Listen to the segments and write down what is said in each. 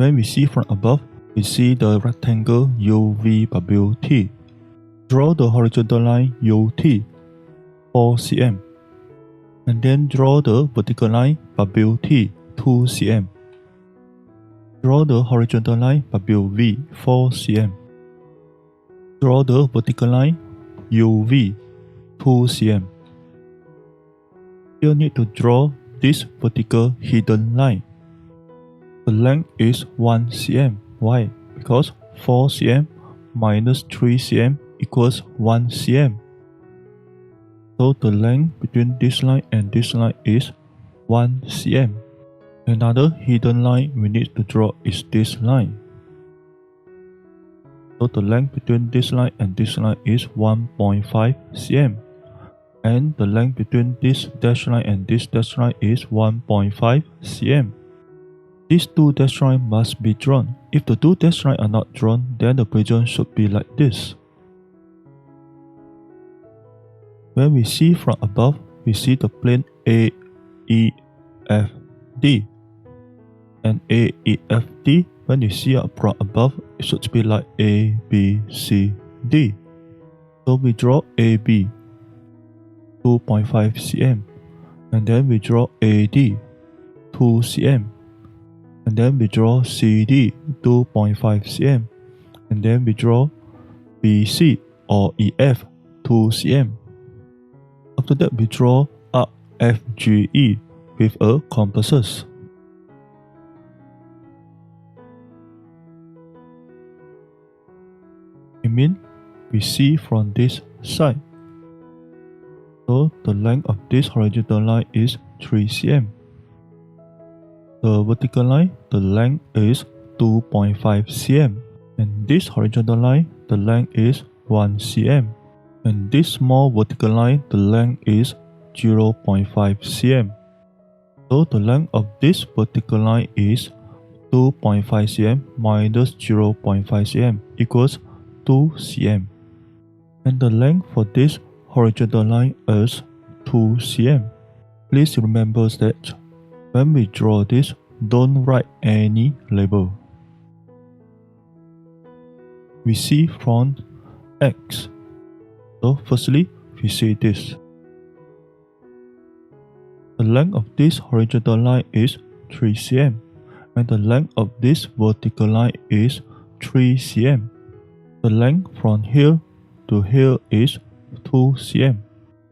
When we see from above, we see the rectangle UVWT. Draw the horizontal line UT, 4 cm. And then draw the vertical line WT, 2 cm. Draw the horizontal line WV, 4 cm. Draw the vertical line UV, 2 cm. You need to draw this vertical hidden line. The length is 1 cm. Why? Because 4 cm minus 3 cm equals 1 cm. So the length between this line and this line is 1 cm. Another hidden line we need to draw is this line. So the length between this line and this line is 1.5 cm. And the length between this dashed line and this dashed line is 1.5 cm. These two dashed lines must be drawn. If the two dashed lines are not drawn, then the equation should be like this. When we see from above, we see the plane AEFD. And AEFD, when you see it from above, it should be like ABCD. So we draw AB, 2.5 cm. And then we draw AD, 2 cm. And then we draw CD, 2.5 cm. And then we draw BC or EF, 2 cm. After that, we draw arc FGE with a compasses. It means we see from this side. So the length of this horizontal line is 3 cm. The vertical line, the length is 2.5 cm. And this horizontal line, the length is 1 cm. And this small vertical line, the length is 0.5 cm. So the length of this vertical line is 2.5 cm minus 0.5 cm equals 2 cm. And the length for this horizontal line is 2 cm. Please remember that when we draw this, don't write any label. We see from X. So firstly, we see this. The length of this horizontal line is 3 cm. And the length of this vertical line is 3 cm. The length from here to here is 2 cm.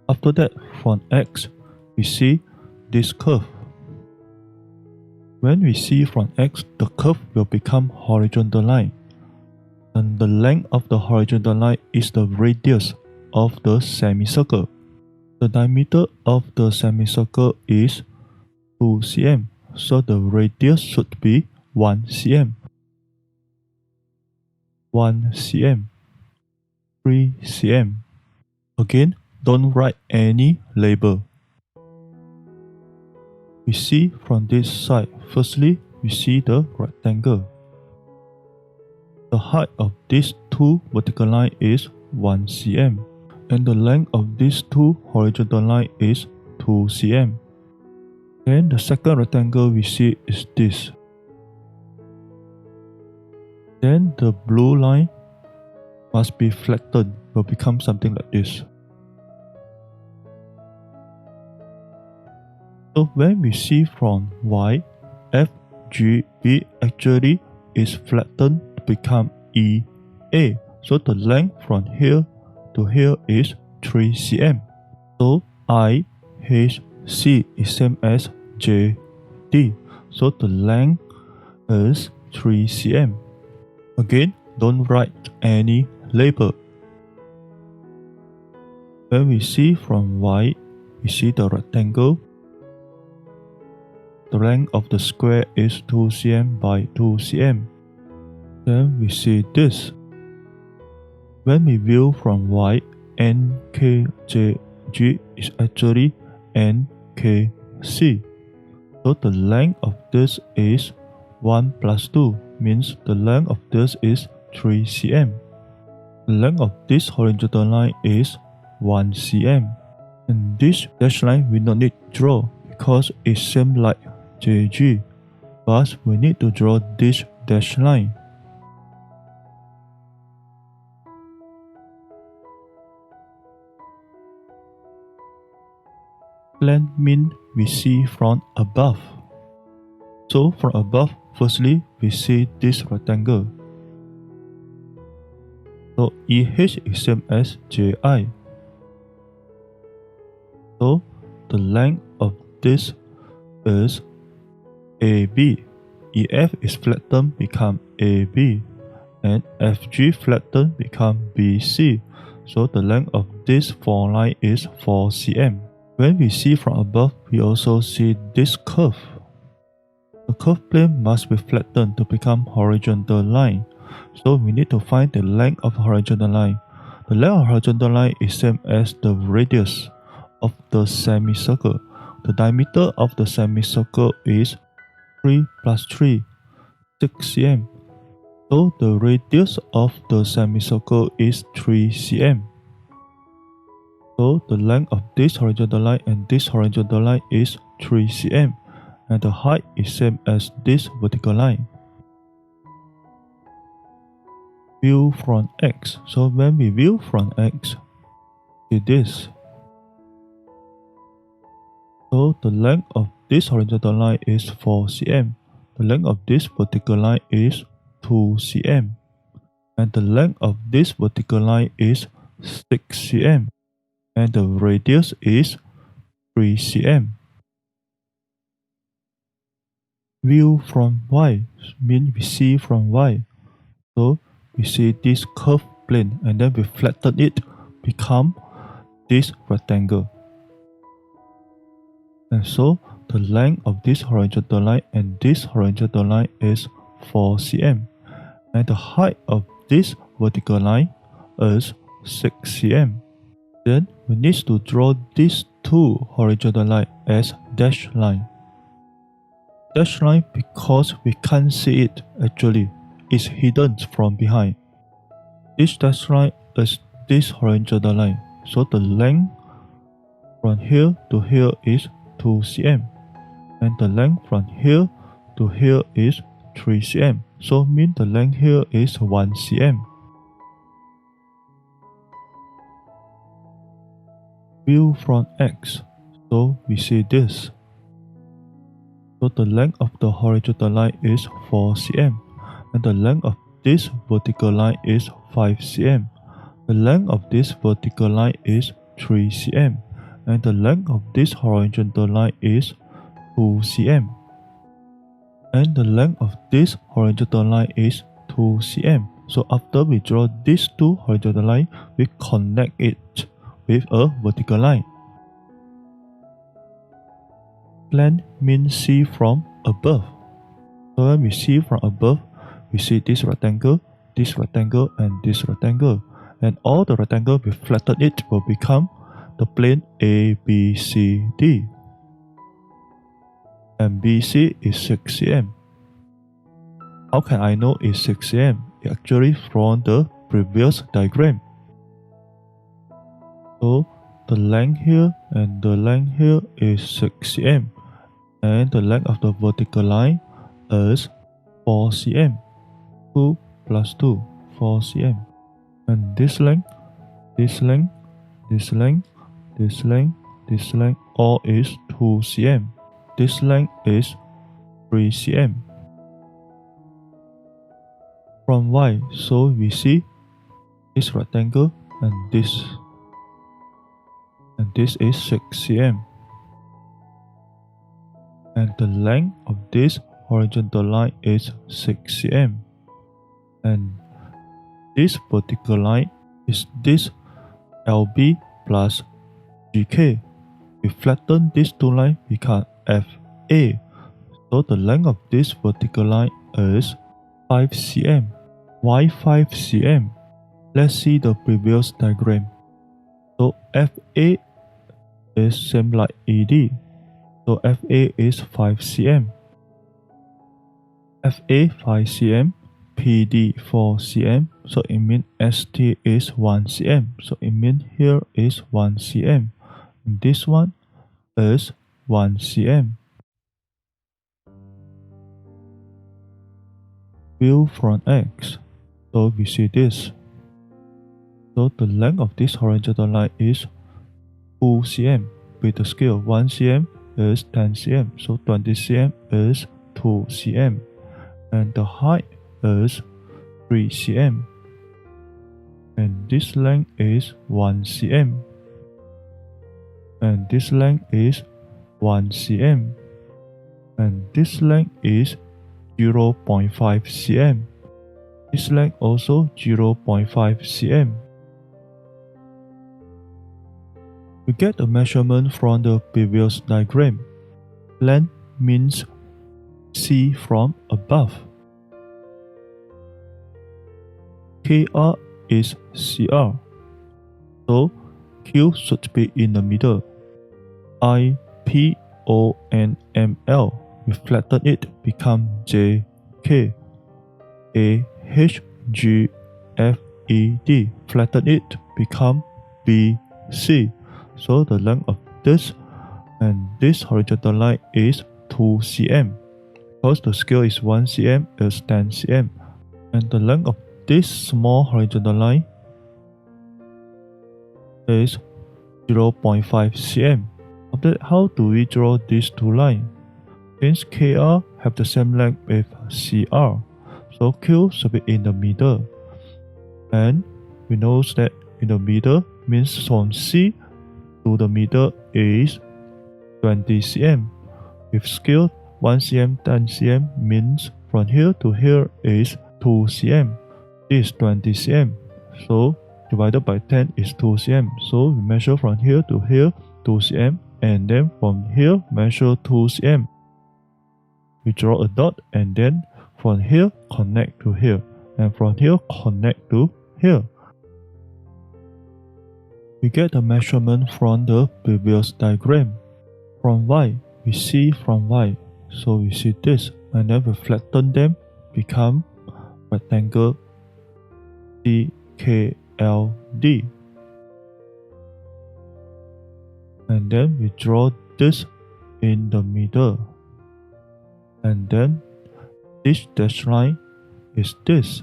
After that, from X, we see this curve. When we see from X, the curve will become horizontal line. And the length of the horizontal line is the radius of the semicircle. The diameter of the semicircle is 2 cm. So the radius should be 1 cm. 1 cm. 3 cm. Again, don't write any label. We see from this side. Firstly, we see the rectangle. The height of these two vertical lines is 1 cm. And the length of these two horizontal lines is 2 cm. Then the second rectangle we see is this. Then the blue line must be flattened, will become something like this. So when we see from Y, FGE actually is flattened to become EA. So the length from here to here is 3 cm. So IHC is same as JD. So the length is 3 cm. Again, don't write any label. When we see from Y, we see the rectangle. The length of the square is 2 cm by 2 cm. Then we see this. When we view from Y, NKJG is actually NKC. So the length of this is 1 plus 2, means the length of this is 3 cm. The length of this horizontal line is 1 cm. And this dashed line we don't need to draw because it's same like JG. But we need to draw this dashed line. Plane means we see from above. So from above, firstly we see this rectangle. So EH is same as JI. So the length of this is AB. EF is flattened become AB, and FG flattened become BC. So the length of this 4 line is 4 cm. When we see from above, we also see this curve. The curved plane must be flattened to become horizontal line. So we need to find the length of horizontal line. The length of horizontal line is same as the radius of the semicircle. The diameter of the semicircle is 3 plus 3, 6 cm. So the radius of the semicircle is 3 cm. So the length of this horizontal line and this horizontal line is 3 cm, and the height is same as this vertical line. View from X. So when we view from X, see this. So the length of this horizontal line is 4 cm. The length of this vertical line is 2 cm. And the length of this vertical line is 6 cm. And the radius is 3 cm. View from Y means we see from Y. So we see this curved plane and then we flatten it, become this rectangle. And so the length of this horizontal line and this horizontal line is 4 cm. And the height of this vertical line is 6 cm. Then we need to draw these two horizontal lines as dashed line. Dashed line because we can't see it actually. It's hidden from behind. This dashed line is this horizontal line. So the length from here to here is 2 cm. And the length from here to here is 3 cm. So mean the length here is 1 cm. View from X. So we see this. So the length of the horizontal line is 4 cm. And the length of this vertical line is 5 cm. The length of this vertical line is 3 cm. And the length of this horizontal line is 2 cm. And the length of this horizontal line is 2 cm. So after we draw these two horizontal lines, we connect it with a vertical line. Plane means see from above. So when we see from above, we see this rectangle, and this rectangle. And all the rectangle we flatten it will become the plane ABCD. And BC is 6 cm. How can I know it's 6 cm? Actually from the previous diagram. So the length here and the length here is 6 cm. And the length of the vertical line is 4 cm. 2 plus 2, 4 cm. And this length, this length, this length, this length, this length, all is 2 cm. This length is 3 cm. From Y, so we see this rectangle and this is 6 cm. And the length of this horizontal line is 6 cm. And this vertical line is this LB plus GK. We flatten these two lines, become FA. So the length of this vertical line is 5 cm. Why 5 cm? Let's see the previous diagram. So FA is same like ED. So FA is 5 cm. FA 5 cm. PD 4 cm. So it means ST is 1 cm. So it means here is 1 cm. And this one is 1 cm. view from X. So we see this. So the length of this horizontal line is 2 cm with the scale 1 cm is 10 cm. So 20 cm is 2 cm. And the height is 3 cm. And this length is 1 cm. And this length is 1 cm. And this length is 0.5 cm. This length also 0.5 cm. We get a measurement from the previous diagram. Length means see from above. KR is CR. So Q should be in the middle. I, P, O, and ML. We flatten it, become J, K. A, H, G, F, E, D. Flatten it, become B, C. So the length of this and this horizontal line is 2 cm. Because the scale is 1 cm is 10 cm. And the length of this small horizontal line is 0.5 cm. After that, how do we draw these two lines? Since KR have the same length with CR, so Q should be in the middle. And we know that in the middle means from C to the middle is 20 cm. With scale 1 cm 10 cm means from here to here is 2 cm. This is 20 cm. So divided by 10 is 2 cm. So we measure from here to here 2 cm. And then from here measure 2 cm. We draw a dot and then from here connect to here. And from here connect to here. We get the measurement from the previous diagram. From Y, we see from Y. So we see this. And then we flatten them, become rectangle CKLD. And then we draw this in the middle. And then this dashed line is this.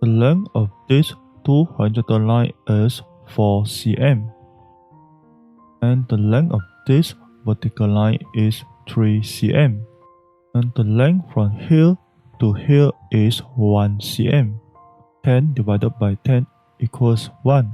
The length of this two horizontal line is 4 cm. And the length of this vertical line is 3 cm. And the length from here to here is 1 cm. 10 divided by 10 equals 1.